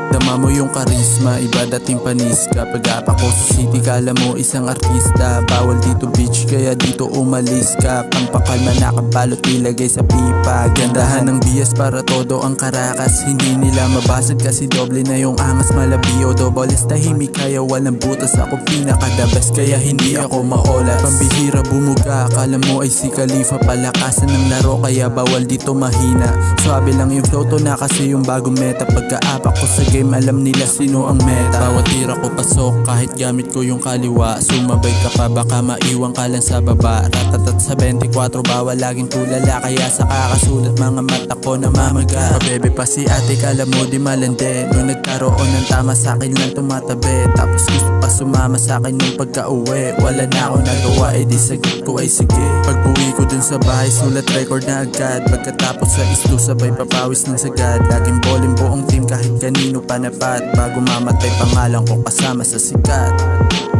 Dama mo yung karisma, iba dating panis ka. Pag-apak ko sa city, kala mo isang artista. Bawal dito bitch, kaya dito umalis ka. Pampakalma nakabalot, ilagay sa pipa. Gandahan ng bias para todo ang karakas. Hindi nila mabasag kasi doble na yung angas. Malabio, dobles tahimik, kaya walang butas. Ako pinaka-the best, kaya hindi ako maolas. Pambihira bumuga, kala mo ay si Khalifa. Palakasan ng laro, kaya bawal dito mahina. Swabe lang yung flow to na kasi yung bagong meta. Pagka-apak ko sa game, alam nila sino ang meta. Bawat tira ko pasok, kahit gamit ko yung kaliwa. Sumabay ka pa, baka maiwan ka lang sa baba. Ratatat sa 24, bawal laging tulala. Kaya sa kakasulat, mga mata ko namamaga. Pabebe pa si ate, kala mo di malande. Nung nagkaroon ng tama, sa'kin lang tumatabi. Tapos gusto pa sumama sa'kin nung pagka-uwi. Wala na ako nagawa, edi sagot ko ay sige. Pag-uwi ko dun sa bahay, sulat record na agad. Pagkatapos sa isto, sabay papawis ng sagad. Laging bowling buong team kahit kanino panapat. Bago mamatay, pangalan ko kasama sa sikat.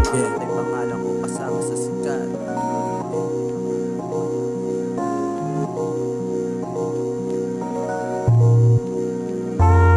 Pangalan ko kasama sa sikat.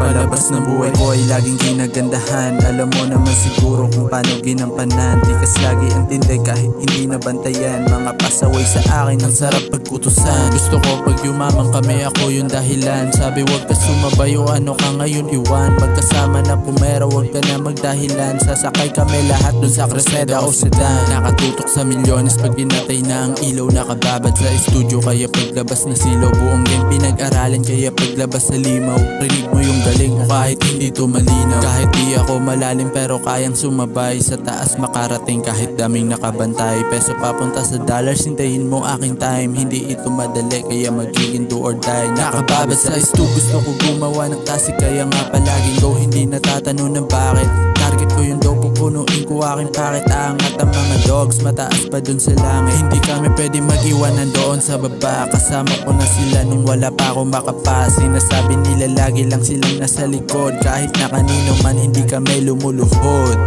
Palabas ng buhay ko ay laging ginagandahan. Alam mo naman siguro kung paano ginampanan. Di kas lagi ang tinday kahit hindi nabantayan. Mga pasaway sa akin, ang sarap pagkutusan. Gusto ko pag yumaman kami, ako yung dahilan. Sabi wag ka sumabay o ano ka ngayon iwan. Magkasama na pumera, wag ka na magdahilan. Sasakay kami lahat dun sa Cressida o sedan. Nakatutok sa milyones pag pinatay na ang ilaw. Nakababad sa studio, kaya paglabas na silaw. Buong game pinag-aralan, kaya paglabas sa limaw. Rinig mo yung galing ko kahit hindi to malinaw. Kahit di ako malalim pero kayang sumabay. Sa taas makarating kahit daming nakabantay. Peso papunta sa dollars, hintayin mo aking time. Hindi ito madali kaya magiging do or die. Nakababad sa isto, gusto ko gumawa ng tasik. Kaya nga palaging go, hindi natatanong ng bakit. Target ko yung dough, pupunuin ko aking packet. Aangat ang mga dogs, mataas pa dun sa langit. Hindi kami pwede mag-iwanan doon sa baba. Kasama ko na sila nung wala pa ako makapas. Sinasabi nila lagi lang silang nasa likod. Kahit na kanino man hindi kami lumuluhod.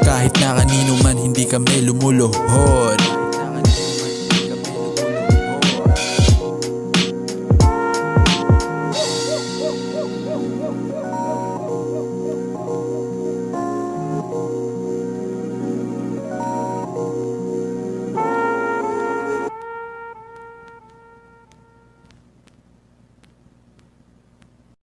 Kahit na kanino man hindi kami lumuluhod.